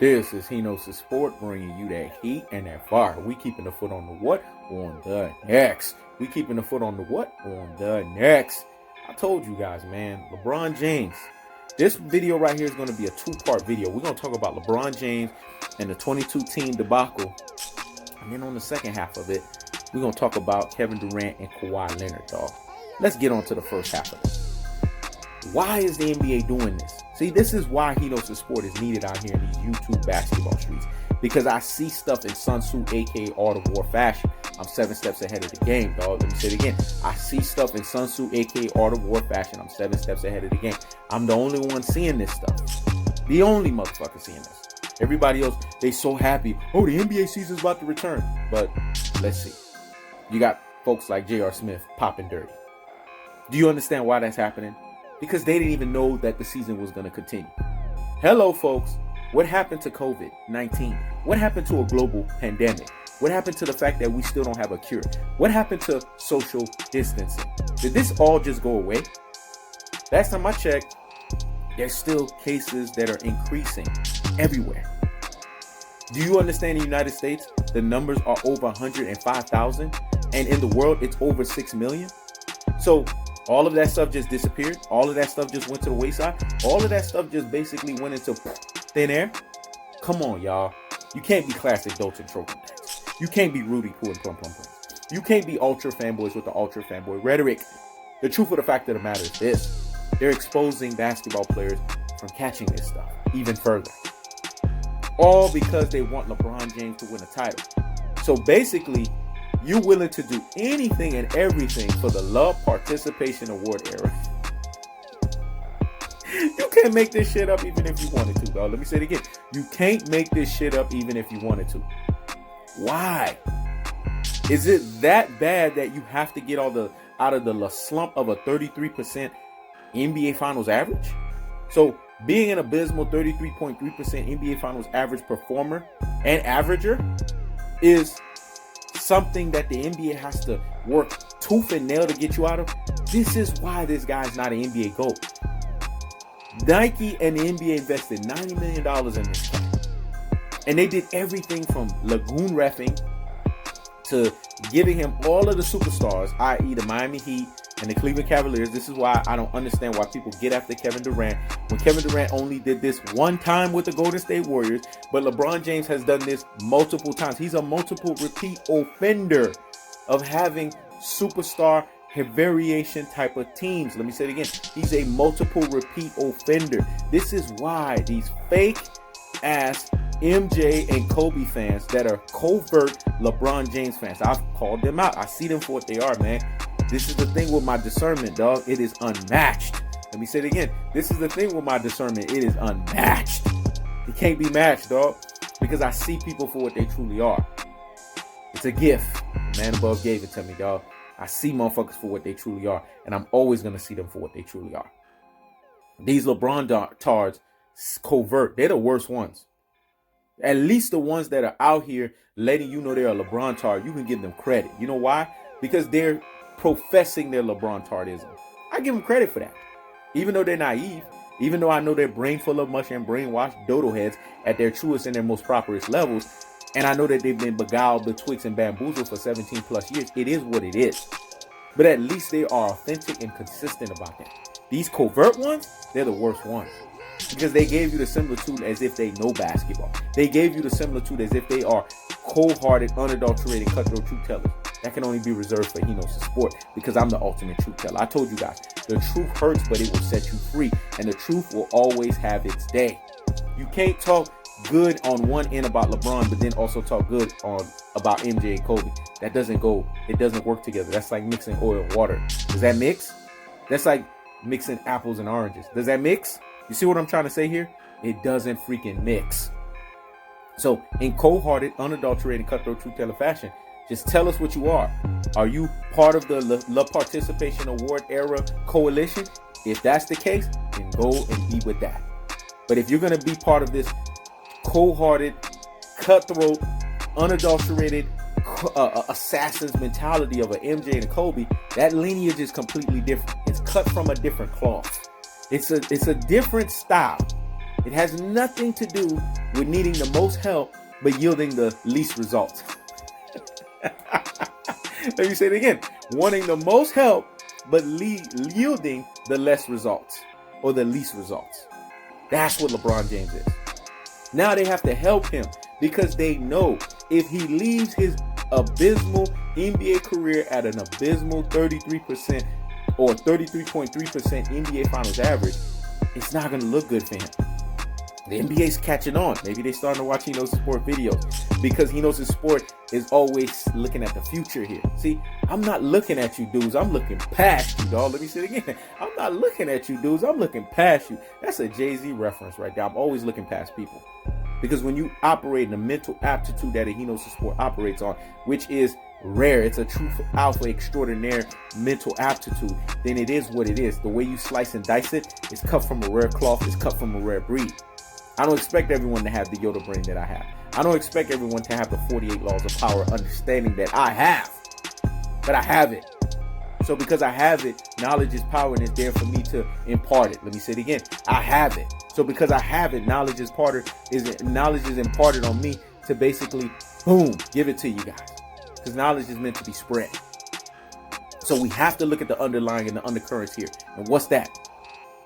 This is Hino's Sport, bringing you that heat and that fire. We keeping the foot on the what? On the next. We keeping the foot on the what? On the next. I told you guys, man, LeBron James. This video right here is going to be a two-part video. We're going to talk about LeBron James and the 22-team debacle. And then on the second half of it, we're going to talk about Kevin Durant and Kawhi Leonard, dog. Let's get on to the first half of this. Why is the NBA doing this? See, this is why Hino's Sport is needed out here in these YouTube basketball streets. Because I see stuff in Sun Tzu, aka Art of War fashion. I'm 7 steps ahead of the game, dog. Let me say it again. I see stuff in Sun Tzu, aka Art of War fashion. I'm 7 steps ahead of the game. I'm the only one seeing this stuff. The only motherfucker seeing this. Everybody else, they so happy. Oh, the NBA season's about to return. But let's see. You got folks like J.R. Smith popping dirty. Do you understand why that's happening? Because they didn't even know that the season was going to continue. Hello, folks. What happened to COVID-19? What happened to a global pandemic? What happened to the fact that we still don't have a cure? What happened to social distancing? Did this all just go away? Last time I checked, there's still cases that are increasing everywhere. Do you understand in the United States, the numbers are over 105,000, and in the world, it's over 6 million? So all of that stuff just disappeared. All of that stuff just went to the wayside. All of that stuff just basically went into thin air. Come on, y'all. You can't be classic Dolce and Trojan things. You can't be Rudy Poo and Plum Plum Prince. You can't be ultra fanboys with the ultra fanboy rhetoric. The truth of the fact of the matter is this. They're exposing basketball players from catching this stuff even further. All because they want LeBron James to win a title. So basically, you're willing to do anything and everything for the Love Participation Award era. You can't make this shit up even if you wanted to, dog. Let me say it again. You can't make this shit up even if you wanted to. Why? Is it that bad that you have to get out of the slump of a 33% NBA Finals average? So being an abysmal 33.3% NBA Finals average performer and averager is something that the NBA has to work tooth and nail to get you out of. This is why this guy's not an NBA GOAT. Nike and the NBA invested $90 million in this guy. And they did everything from lagoon reffing to giving him all of the superstars, i.e. the Miami Heat and the Cleveland Cavaliers. This is why I don't understand why people get after Kevin Durant. When Kevin Durant only did this one time with the Golden State Warriors, but LeBron James has done this multiple times. He's a multiple repeat offender of having superstar variation type of teams. Let me say it again. He's a multiple repeat offender. This is why these fake ass MJ and Kobe fans that are covert LeBron James fans, I've called them out. I see them for what they are, man. This is the thing with my discernment, dog. It is unmatched. Let me say it again. This is the thing with my discernment. It is unmatched. It can't be matched, dog, because I see people for what they truly are. It's a gift. The man above gave it to me, dog. I see motherfuckers for what they truly are, and I'm always going to see them for what they truly are. These LeBron tards, covert, they're the worst ones. At least the ones that are out here letting you know they're a LeBron tard, you can give them credit. You know why? Because they're professing their LeBron tardism. I give them credit for that. Even though they're naive, even though I know they're brain full of mush and brainwashed dodo heads at their truest and their most properest levels, and I know that they've been beguiled, betwixt, and bamboozled for 17 plus years. It is what it is. But at least they are authentic and consistent about that. These covert ones, they're the worst ones. Because they gave you the similitude as if they know basketball. They gave you the similitude as if they are cold-hearted, unadulterated, cutthroat truth tellers. That can only be reserved for Hino's Sport, because I'm the ultimate truth teller. I told you guys, the truth hurts, but it will set you free. And the truth will always have its day. You can't talk good on one end about LeBron, but then also talk good about MJ and Kobe. That doesn't go. It doesn't work together. That's like mixing oil and water. Does that mix? That's like mixing apples and oranges. Does that mix? You see what I'm trying to say here? It doesn't freaking mix. So in cold-hearted, unadulterated, cutthroat truth teller fashion, just tell us what you are. Are you part of the Love Participation Award era coalition? If that's the case, then go and be with that. But if you're going to be part of this cold-hearted, cutthroat, unadulterated assassin's mentality of an MJ and a Kobe, that lineage is completely different. It's cut from a different cloth. It's a different style. It has nothing to do with needing the most help but yielding the least results. Let me say it again. Wanting the most help but yielding the less results or the least results. That's what LeBron James is. Now they have to help him because they know if he leaves his abysmal NBA career at an abysmal 33% or 33.3% NBA Finals average, it's not going to look good for him. The NBA's catching on. Maybe they're starting to watch Hino's Sport videos because Hino's Sport is always looking at the future here. See, I'm not looking at you dudes. I'm looking past you, dog. Let me say it again. I'm not looking at you dudes. I'm looking past you. That's a Jay-Z reference right there. I'm always looking past people. Because when you operate in the mental aptitude that a Hino's Sport operates on, which is rare, it's a true alpha extraordinaire mental aptitude, then it is what it is. The way you slice and dice it is cut from a rare cloth, it's cut from a rare breed. I don't expect everyone to have the Yoda brain that I have. I don't expect everyone to have the 48 laws of power understanding that I have. But I have it. So because I have it, knowledge is power and it's there for me to impart it. Let me say it again. I have it. So because I have it, knowledge is imparted on me to basically, boom, give it to you guys. Because knowledge is meant to be spread. So we have to look at the underlying and the undercurrents here. And what's that?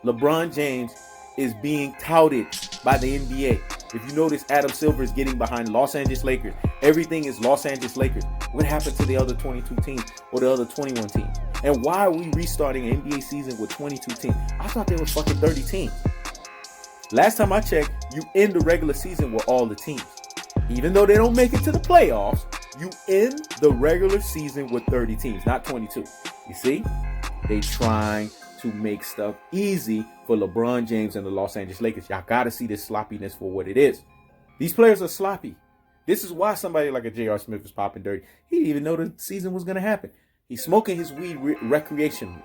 LeBron James is being touted by the NBA. If you notice, Adam Silver is getting behind Los Angeles Lakers. Everything is Los Angeles Lakers. What happened to the other 22 teams or the other 21 teams? And why are we restarting an NBA season with 22 teams? I thought there was fucking 30 teams. Last time I checked, you end the regular season with all the teams. Even though they don't make it to the playoffs, you end the regular season with 30 teams, not 22. You see? They trying to make stuff easy for LeBron James and the Los Angeles Lakers. Y'all got to see this sloppiness for what it is. These players are sloppy. This is why somebody like a J.R. Smith is popping dirty. He didn't even know the season was going to happen. He's smoking his weed recreationally.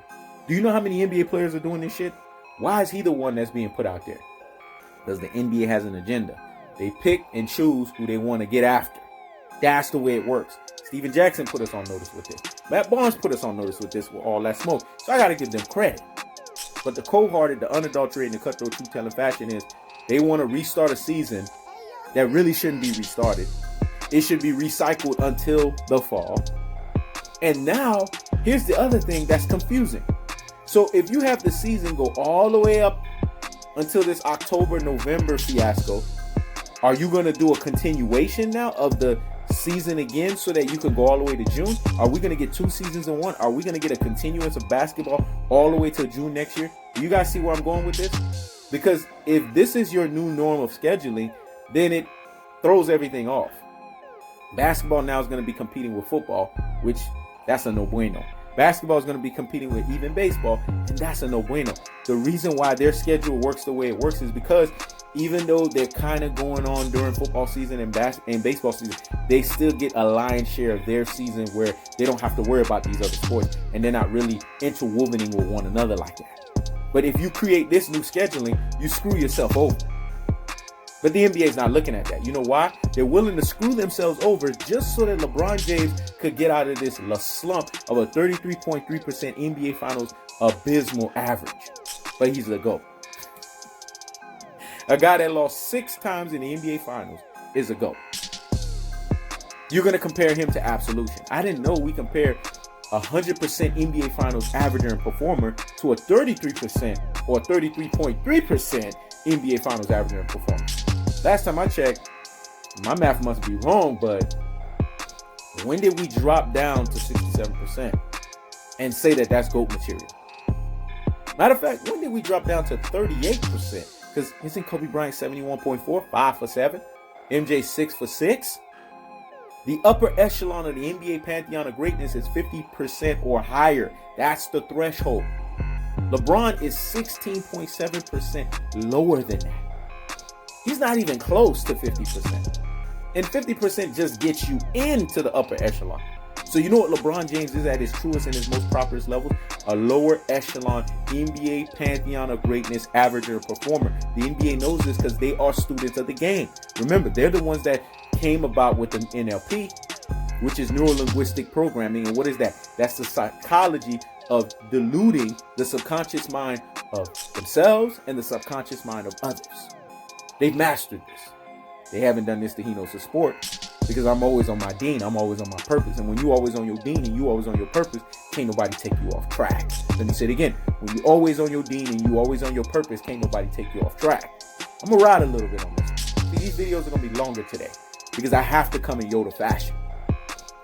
Do you know how many NBA players are doing this shit? Why is he the one that's being put out there? Because the NBA has an agenda. They pick and choose who they want to get after. That's the way it works. Steven Jackson put us on notice with this. Matt Barnes put us on notice with this, with all that smoke. So I got to give them credit. But the cold-hearted, the unadulterated, and the cutthroat truth-telling fashion is they want to restart a season that really shouldn't be restarted. It should be recycled until the fall. And now, here's the other thing that's confusing. So if you have the season go all the way up until this October-November fiasco, are you going to do a continuation now of the season again so that you can go all the way to June? Are we going to get 2 seasons in one? Are we going to get a continuance of basketball all the way to June next year? Do you guys see where I'm going with this? Because if this is your new norm of scheduling, then it throws everything off. Basketball now is going to be competing with football, which that's a no bueno. Basketball is going to be competing with even baseball, and that's a no bueno. The reason why their schedule works the way it works is because even though they're kind of going on during football season and baseball season, they still get a lion's share of their season where they don't have to worry about these other sports, and they're not really interwovening with one another like that. But if you create this new scheduling, you screw yourself over. But the NBA is not looking at that. You know why? They're willing to screw themselves over just so that LeBron James could get out of this slump of a 33.3% NBA Finals abysmal average. But he's the GOAT. A guy that lost 6 times in the NBA Finals is a GOAT. You're going to compare him to absolution. I didn't know we compare 100% NBA Finals averager and performer to a 33% or 33.3% NBA Finals averager and performer. Last time I checked, my math must be wrong, but when did we drop down to 67% and say that that's GOAT material? Matter of fact, when did we drop down to 38%? Because isn't Kobe Bryant 71.4, 5 for 7? MJ 6 for 6? The upper echelon of the NBA pantheon of greatness is 50% or higher. That's the threshold. LeBron is 16.7% lower than that. He's not even close to 50%. And 50% just gets you into the upper echelon. So you know what LeBron James is at his truest and his most properest levels? A lower echelon NBA pantheon of greatness averager performer. The NBA knows this because they are students of the game. Remember, they're the ones that came about with the NLP, which is neuro-linguistic programming. And what is that? That's the psychology of deluding the subconscious mind of themselves and the subconscious mind of others. They've mastered this. They haven't done this to He Knows the Sport because I'm always on my dean. I'm always on my purpose. And when you always on your dean and you always on your purpose, can't nobody take you off track. Let me say it again. When you always on your dean and you always on your purpose, can't nobody take you off track. I'm going to ride a little bit on this. See, these videos are going to be longer today because I have to come in Yoda fashion.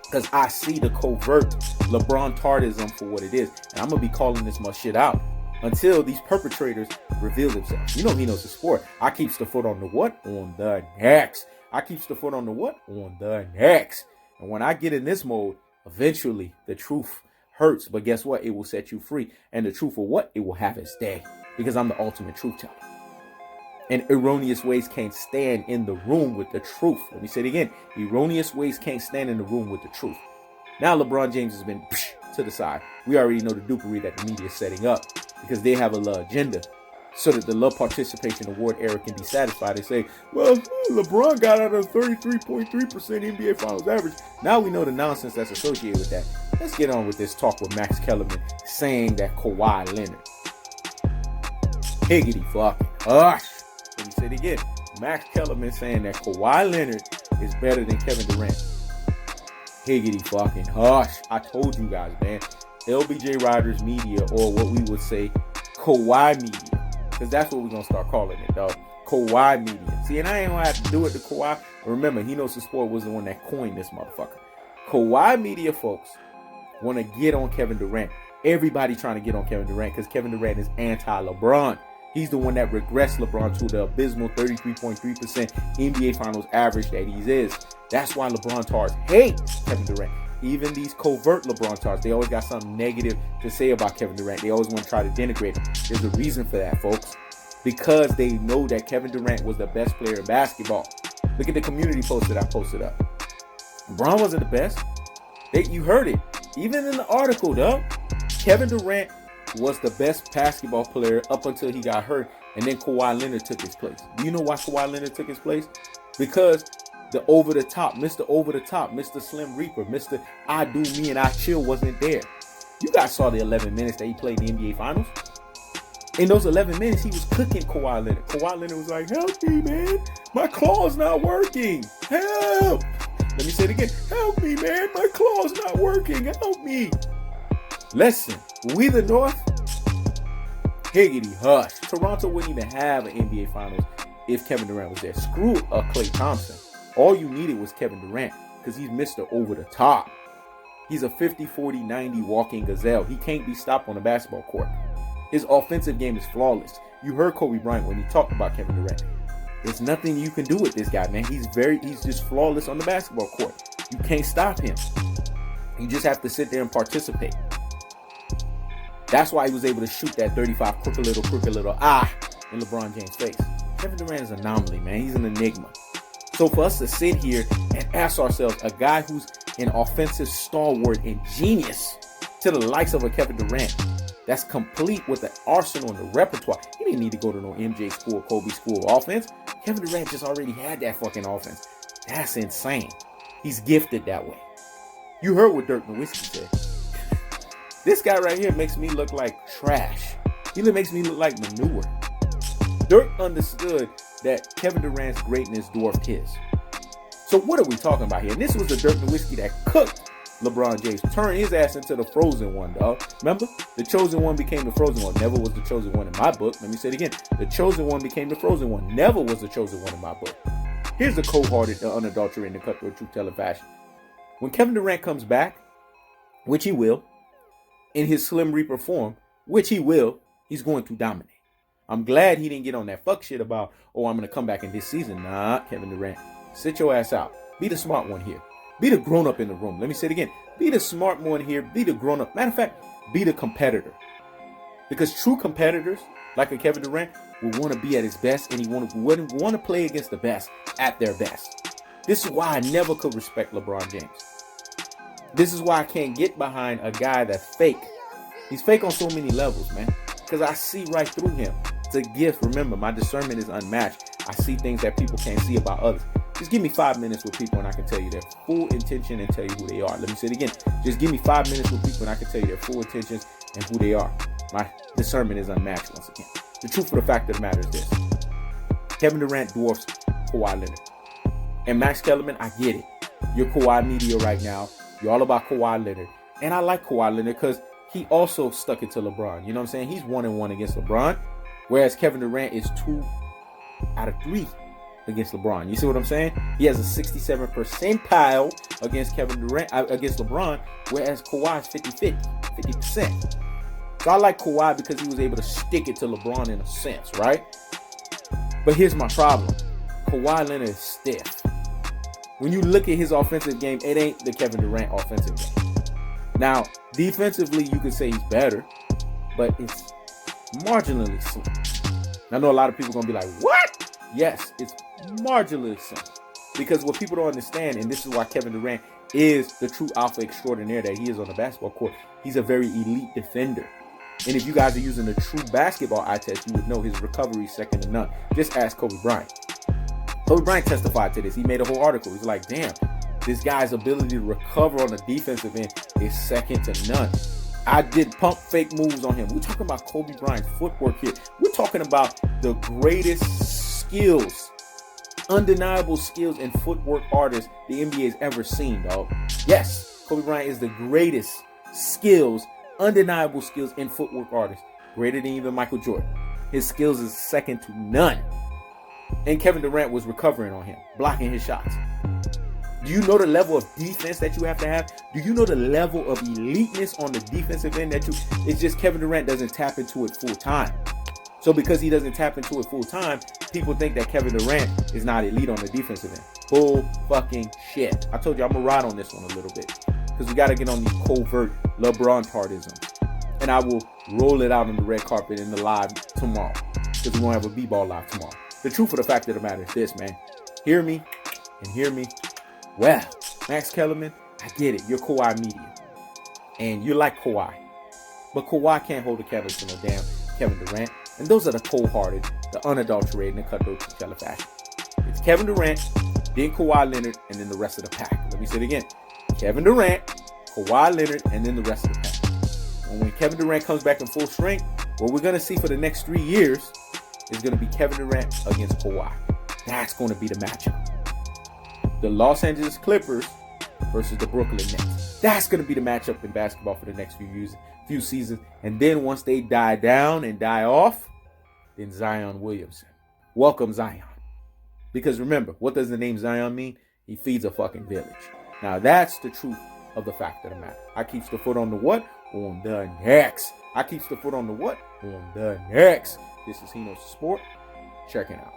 Because I see the covert LeBron tardism for what it is. And I'm going to be calling this much shit out until these perpetrators reveal themselves. You know He Knows the Sport. I keeps the foot on the what? On the next. I keeps the foot on the what? On the next. And when I get in this mode, eventually the truth hurts. But guess what? It will set you free. And the truth of what? It will have its day. Because I'm the ultimate truth teller. And erroneous ways can't stand in the room with the truth. Let me say it again. Erroneous ways can't stand in the room with the truth. Now LeBron James has been to the side. We already know the dupery that the media is setting up because they have a little agenda so that the love participation award era can be satisfied. They say, well, LeBron got out of 33.3% NBA Finals average. Now we know the nonsense that's associated with that. Let's get on with this talk with Max Kellerman saying that Kawhi Leonard. Higgity fucking hush. Let me say it again. Max Kellerman saying that Kawhi Leonard is better than Kevin Durant. Higgity fucking hush. I told you guys, man. LBJ Riders Media, or what we would say, Kawhi Media. Because that's what we're going to start calling it, dog. Kawhi Media. See, and I ain't going to have to do it to Kawhi. But remember, He Knows the Sport was the one that coined this motherfucker. Kawhi Media folks want to get on Kevin Durant. Everybody trying to get on Kevin Durant because Kevin Durant is anti-LeBron. He's the one that regressed LeBron to the abysmal 33.3% NBA Finals average that he is. That's why LeBron Tars hate Kevin Durant. Even these covert LeBron Tars, they always got something negative to say about Kevin Durant. They always want to try to denigrate him. There's a reason for that, folks. Because they know that Kevin Durant was the best player in basketball. Look at the community post that I posted up. LeBron wasn't the best. You heard it. Even in the article, though, Kevin Durant was the best basketball player up until he got hurt, and then Kawhi Leonard took his place. Do you know why Kawhi Leonard took his place? Because the over-the-top, Mr. Over-the-top, Mr. Slim Reaper, Mr. I Do Me and I Chill wasn't there. You guys saw the 11 minutes that he played in the NBA Finals. In those 11 minutes, he was cooking Kawhi Leonard. Kawhi Leonard was like, help me, man. My claw's not working. Help. Let me say it again. Help me, man. My claw's not working. Help me. Listen, we the North, higgity hush. Toronto wouldn't even have an NBA Finals if Kevin Durant was there. Screw Klay Thompson. All you needed was Kevin Durant because he's Mr. Over the Top. He's a 50, 40, 90 walking gazelle. He can't be stopped on the basketball court. His offensive game is flawless. You heard Kobe Bryant when he talked about Kevin Durant. There's nothing you can do with this guy, man. He's just flawless on the basketball court. You can't stop him. You just have to sit there and participate. That's why he was able to shoot that 35 crooked little in LeBron James' face. Kevin Durant is an anomaly, man. He's an enigma. So for us to sit here and ask ourselves, a guy who's an offensive stalwart and genius to the likes of a Kevin Durant, that's complete with the arsenal and the repertoire. He didn't need to go to no MJ school, Kobe school offense. Kevin Durant just already had that fucking offense. That's insane. He's gifted that way. You heard what Dirk Nowitzki said. This guy right here makes me look like trash. He makes me look like manure. Dirk understood that Kevin Durant's greatness dwarfed his. So what are we talking about here? And this was the Dirk Nowitzki that cooked LeBron James, turned his ass into the frozen one, dog. Remember? The chosen one became the frozen one. Never was the chosen one in my book. Let me say it again. The chosen one became the frozen one. Never was the chosen one in my book. Here's the cold-hearted, the unadulterated, the cutthroat truth teller fashion. When Kevin Durant comes back, which he will, in his Slim Reaper form, which he will, he's going to dominate. I'm glad he didn't get on that fuck shit about, oh, I'm going to come back in this season. Nah, Kevin Durant. Sit your ass out. Be the smart one here. Be the grown-up in the room. Let me say it again. Be the smart one here. Be the grown-up. Matter of fact, be the competitor. Because true competitors, like a Kevin Durant, will want to be at his best, and he want to play against the best at their best. This is why I never could respect LeBron James. This is why I can't get behind a guy that's fake. He's fake on so many levels, man. Because I see right through him. It's a gift. Remember, my discernment is unmatched. I see things that people can't see about others. Just give me 5 minutes with people and I can tell you their full intention and tell you who they are. Let me say it again. Just give me 5 minutes with people and I can tell you their full intentions and who they are. My discernment is unmatched once again. The truth of the fact of the matter is this. Kevin Durant dwarfs Kawhi Leonard. And Max Kellerman, I get it. You're Kawhi media right now. You're all about Kawhi Leonard. And I like Kawhi Leonard because he also stuck it to LeBron. You know what I'm saying? He's 1-1 against LeBron. Whereas Kevin Durant is 2 out of 3 against LeBron. You see what I'm saying? He has a 67th percentile against against LeBron, whereas Kawhi is 50%. So I like Kawhi because he was able to stick it to LeBron in a sense, right? But here's my problem. Kawhi Leonard is stiff. When you look at his offensive game, it ain't the Kevin Durant offensive game. Now, defensively, you could say he's better, but it's marginally slow. I know a lot of people are going to be like, what? Yes, it's marginally slow. Because what people don't understand, and this is why Kevin Durant is the true alpha extraordinaire that he is on the basketball court, he's a very elite defender. And if you guys are using the true basketball eye test, you would know his recovery is second to none. Just ask Kobe Bryant. Kobe Bryant testified to this. He made a whole article. He's like, damn, this guy's ability to recover on the defensive end is second to none. I did pump fake moves on him. We're talking about Kobe Bryant's footwork here. We're talking about the greatest skills, undeniable skills and footwork artist the NBA has ever seen, dog. Yes, Kobe Bryant is the greatest skills, undeniable skills and footwork artist, greater than even Michael Jordan. His skills is second to none. And Kevin Durant was recovering on him, blocking his shots. Do you know the level of defense that you have to have? Do you know the level of eliteness on the defensive end it's just Kevin Durant doesn't tap into it full time. So because he doesn't tap into it full time, people think that Kevin Durant is not elite on the defensive end. Bull fucking shit. I told you I'm gonna ride on this one a little bit because we gotta get on these covert LeBron tardisms. And I will roll it out on the red carpet in the live tomorrow because we won't have a B-ball live tomorrow. The truth of the fact of the matter is this, man. Hear me and hear me. Well, Max Kellerman, I get it. You're Kawhi media. And you like Kawhi. But Kawhi can't hold a candle to no damn Kevin Durant. And those are the cold-hearted, the unadulterated, and the cutthroat each other fashion. It's Kevin Durant, then Kawhi Leonard, and then the rest of the pack. Let me say it again. Kevin Durant, Kawhi Leonard, and then the rest of the pack. And when Kevin Durant comes back in full strength, what we're going to see for the next 3 years is going to be Kevin Durant against Kawhi. That's going to be the matchup. The Los Angeles Clippers versus the Brooklyn Nets. That's going to be the matchup in basketball for the next few seasons. And then once they die down and die off, then Zion Williamson. Welcome Zion. Because remember, what does the name Zion mean? He feeds a fucking village. Now that's the truth of the fact of the matter. I keeps the foot on the what? On the next. I keeps the foot on the what? On the next. This is Hino's Sport. Checking out.